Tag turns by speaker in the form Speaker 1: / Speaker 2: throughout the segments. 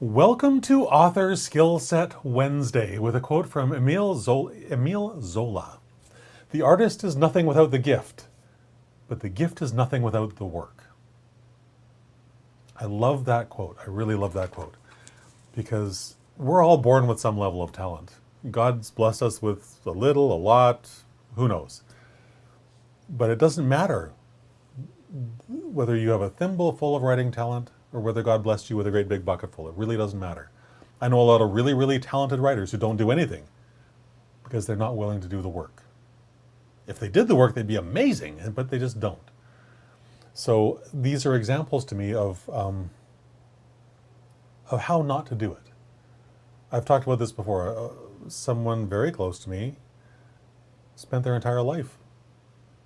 Speaker 1: Welcome to Author Skillset Wednesday with a quote from Emile Zola. The artist is nothing without the gift, but the gift is nothing without the work. I love that quote. I really love that quote because we're all born with some level of talent. God's blessed us with a little, a lot, who knows. But it doesn't matter whether you have a thimble full of writing talent or whether God blessed you with a great big bucket full. It really doesn't matter. I know a lot of really, really talented writers who don't do anything because they're not willing to do the work. If they did the work, they'd be amazing, but they just don't. So these are examples to me of how not to do it. I've talked about this before. Someone very close to me spent their entire life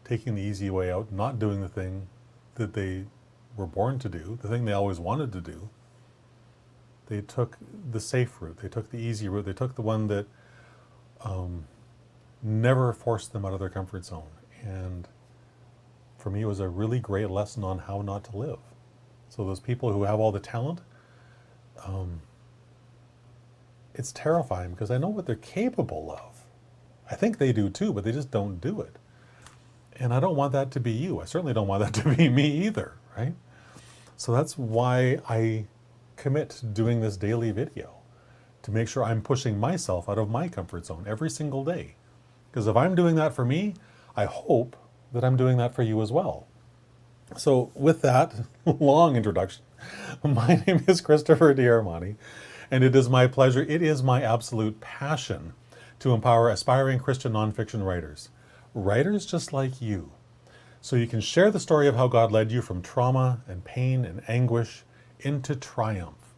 Speaker 1: taking the easy way out, not doing the thing that they were born to do, the thing they always wanted to do. They took the safe route. They took the easy route. They took the one that never forced them out of their comfort zone. And for me, it was a really great lesson on how not to live. So those people who have all the talent, it's terrifying because I know what they're capable of. I think they do too, but they just don't do it. And I don't want that to be you. I certainly don't want that to be me either, right? So that's why I commit to doing this daily video, to make sure I'm pushing myself out of my comfort zone every single day. Because if I'm doing that for me, I hope that I'm doing that for you as well. So with that long introduction, my name is Christopher D'Armani, and it is my pleasure, it is my absolute passion to empower aspiring Christian nonfiction writers. Writers just like you. So you can share the story of how God led you from trauma and pain and anguish into triumph.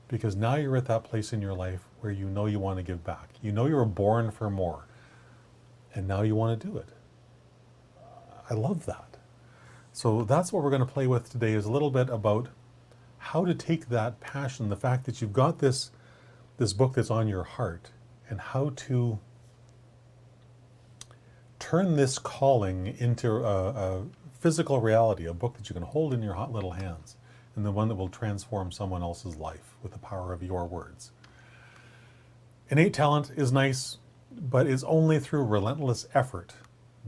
Speaker 1: Because now you're at that place in your life where you know you want to give back. You know you were born for more. And now you want to do it. I love that. So that's what we're going to play with today, is a little bit about how to take that passion, the fact that you've got this book that's on your heart, and how to turn this calling into a physical reality, a book that you can hold in your hot little hands, and the one that will transform someone else's life with the power of your words. Innate talent is nice, but it's only through relentless effort,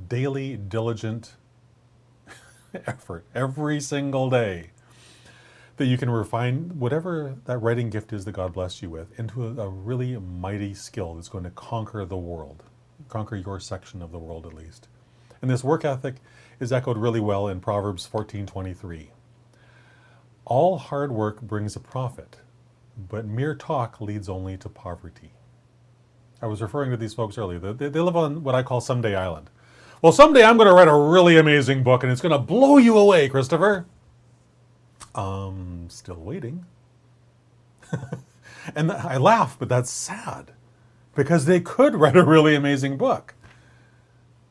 Speaker 1: daily, diligent effort, every single day, that you can refine whatever that writing gift is that God blessed you with into a really mighty skill that's going to conquer the world. Conquer your section of the world at least. And this work ethic is echoed really well in Proverbs 14:23. All hard work brings a profit, but mere talk leads only to poverty. I was referring to these folks earlier. They live on what I call Someday Island. Well, someday I'm going to write a really amazing book and it's going to blow you away, Christopher. Still waiting. And I laugh, but that's sad. Because they could write a really amazing book.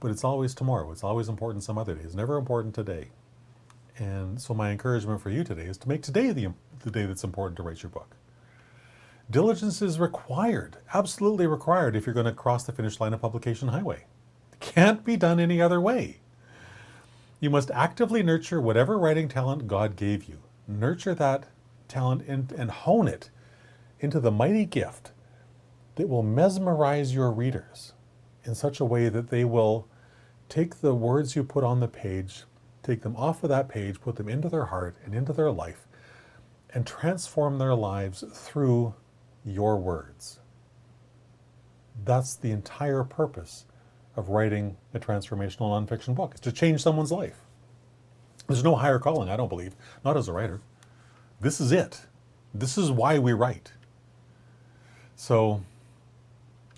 Speaker 1: But it's always tomorrow. It's always important some other day. It's never important today. And so my encouragement for you today is to make today the day that's important to write your book. Diligence is required, absolutely required, if you're going to cross the finish line of publication highway. It can't be done any other way. You must actively nurture whatever writing talent God gave you. Nurture that talent and hone it into the mighty gift that will mesmerize your readers in such a way that they will take the words you put on the page, take them off of that page, put them into their heart and into their life, and transform their lives through your words. That's the entire purpose of writing a transformational nonfiction book, is to change someone's life. There's no higher calling, I don't believe, not as a writer. This is it. This is why we write. So,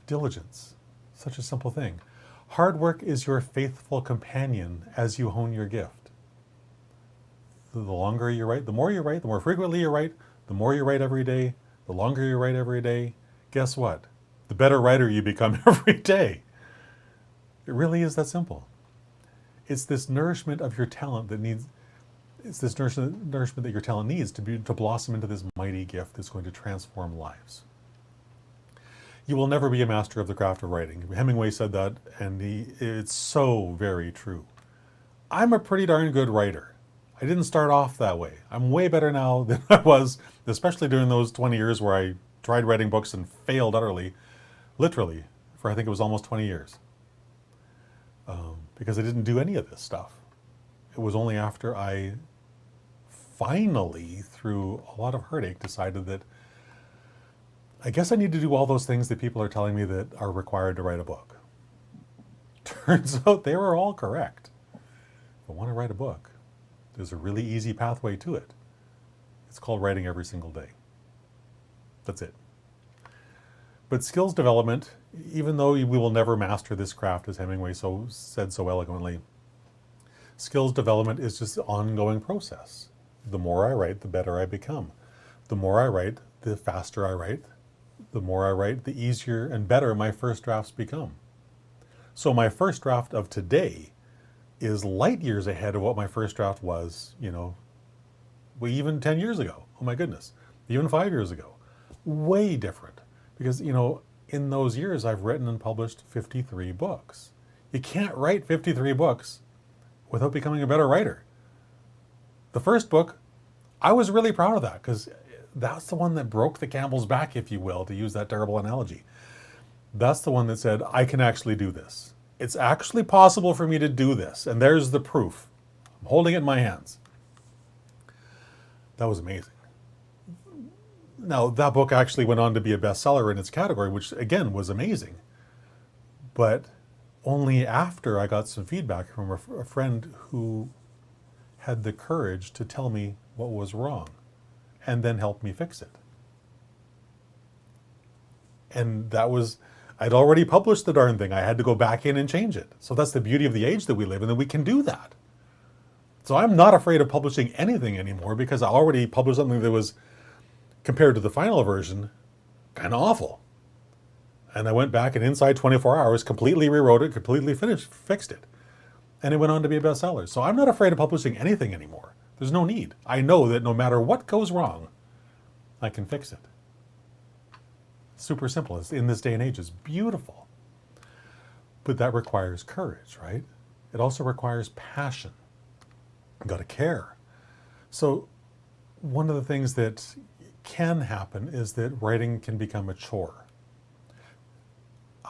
Speaker 1: diligence, such a simple thing. Hard work is your faithful companion as you hone your gift. The longer you write, the more you write, the more frequently you write, the more you write every day, the longer you write every day, guess what? The better writer you become every day. It really is that simple. It's this nourishment of your talent that needs, it's this nourishment that your talent needs to blossom into this mighty gift that's going to transform lives. You will never be a master of the craft of writing. Hemingway said that, and it's so very true. I'm a pretty darn good writer. I didn't start off that way. I'm way better now than I was, especially during those 20 years where I tried writing books and failed utterly, literally, for I think it was almost 20 years. Because I didn't do any of this stuff. It was only after I finally, through a lot of heartache, decided that I guess I need to do all those things that people are telling me that are required to write a book. Turns out they were all correct. If I want to write a book, there's a really easy pathway to it. It's called writing every single day. That's it. But skills development, even though we will never master this craft, as Hemingway said so eloquently, skills development is just an ongoing process. The more I write, the better I become. The more I write, the faster I write. The more I write, the easier and better my first drafts become. So my first draft of today is light years ahead of what my first draft was, even 10 years ago. Oh my goodness. Even 5 years ago. Way different. Because, in those years I've written and published 53 books. You can't write 53 books without becoming a better writer. The first book, I was really proud of that because that's the one that broke the camel's back, if you will, to use that terrible analogy. That's the one that said, I can actually do this. It's actually possible for me to do this. And there's the proof. I'm holding it in my hands. That was amazing. Now, that book actually went on to be a bestseller in its category, which again was amazing. But only after I got some feedback from a friend who had the courage to tell me what was wrong and then help me fix it. And I'd already published the darn thing. I had to go back in and change it. So that's the beauty of the age that we live in, that we can do that. So I'm not afraid of publishing anything anymore because I already published something that was, compared to the final version, kind of awful. And I went back and inside 24 hours, completely rewrote it, completely fixed it. And it went on to be a bestseller. So I'm not afraid of publishing anything anymore. There's no need. I know that no matter what goes wrong, I can fix it. Super simple. In this day and age, it's beautiful. But that requires courage, right? It also requires passion. You've got to care. So one of the things that can happen is that writing can become a chore.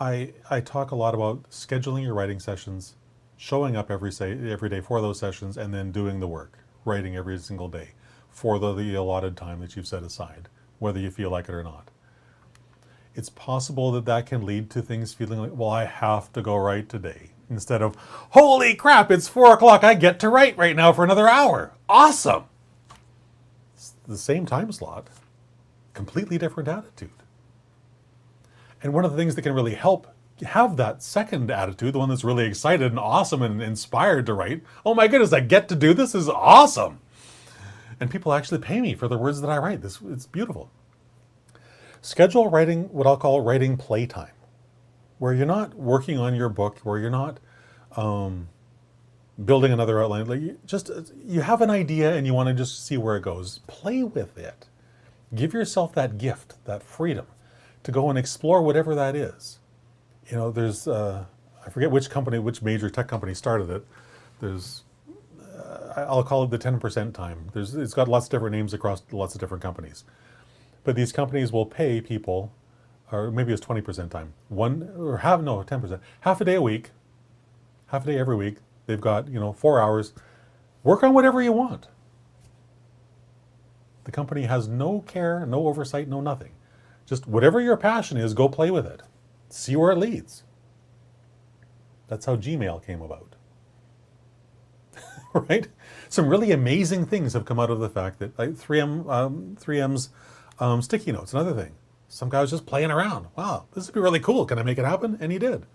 Speaker 1: I talk a lot about scheduling your writing sessions, showing up every day for those sessions, and then doing the work, writing every single day for the allotted time that you've set aside, whether you feel like it or not. It's possible that that can lead to things feeling like, well, I have to go write today. Instead of, holy crap, it's 4 o'clock, I get to write right now for another hour. Awesome. It's the same time slot, completely different attitude. And one of the things that can really help have that second attitude, the one that's really excited and awesome and inspired to write, oh my goodness, I get to do this, is awesome. And people actually pay me for the words that I write. It's beautiful. Schedule writing, what I'll call writing playtime, where you're not working on your book, where you're not building another outline. You have an idea and you want to just see where it goes. Play with it. Give yourself that gift, that freedom, to go and explore whatever that is. There's, I forget which major tech company started it. There's, I'll call it the 10% time. It's got lots of different names across lots of different companies. But these companies will pay people, or maybe it's 20% time, 10%, half a day a week, half a day every week. They've got, 4 hours. Work on whatever you want. The company has no care, no oversight, no nothing. Just whatever your passion is, go play with it. See where it leads. That's how Gmail came about. Right? Some really amazing things have come out of the fact that 3M's sticky notes, another thing. Some guy was just playing around. Wow, this would be really cool. Can I make it happen? And he did.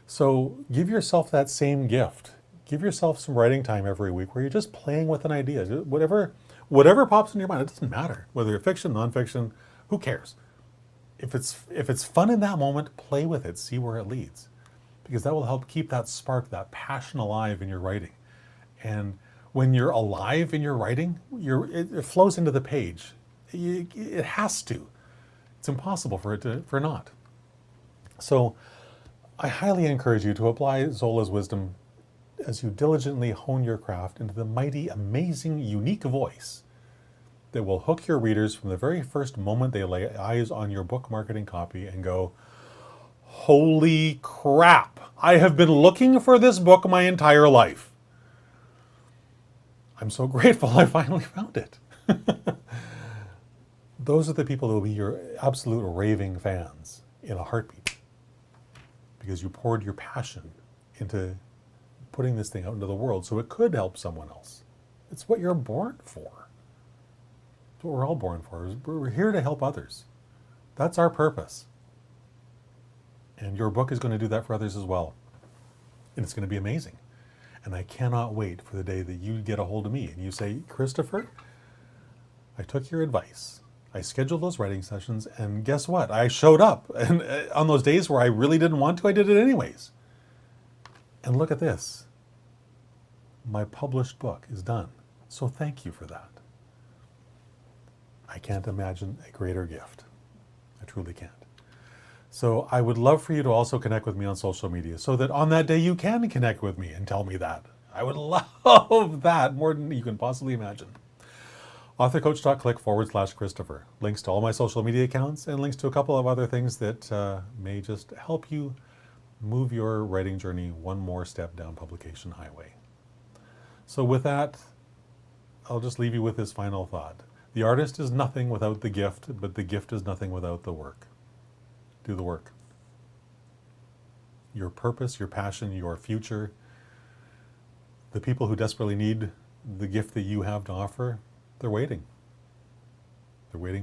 Speaker 1: So give yourself that same gift. Give yourself some writing time every week where you're just playing with an idea. Whatever pops in your mind, it doesn't matter. Whether it's fiction, nonfiction, who cares? If it's fun in that moment, play with it. See where it leads. Because that will help keep that spark, that passion alive in your writing. And when you're alive in your writing, it flows into the page. It has to. It's impossible for not. So I highly encourage you to apply Zola's wisdom as you diligently hone your craft into the mighty, amazing, unique voice that will hook your readers from the very first moment they lay eyes on your book marketing copy and go, holy crap, I have been looking for this book my entire life. I'm so grateful I finally found it. Those are the people who will be your absolute raving fans in a heartbeat, because you poured your passion into putting this thing out into the world so it could help someone else. It's what you're born for. It's what we're all born for. We're here to help others. That's our purpose. And your book is going to do that for others as well. And it's going to be amazing. And I cannot wait for the day that you get a hold of me and you say, Christopher, I took your advice. I scheduled those writing sessions, and guess what? I showed up. And on those days where I really didn't want to, I did it anyways. And look at this. My published book is done. So thank you for that. I can't imagine a greater gift. I truly can't. So I would love for you to also connect with me on social media so that on that day you can connect with me and tell me that. I would love that more than you can possibly imagine. authorcoach.click/Christopher. Links to all my social media accounts and links to a couple of other things that may just help you move your writing journey one more step down publication highway. So with that, I'll just leave you with this final thought. The artist is nothing without the gift, but the gift is nothing without the work. Do the work. Your purpose, your passion, your future, the people who desperately need the gift that you have to offer, they're waiting. They're waiting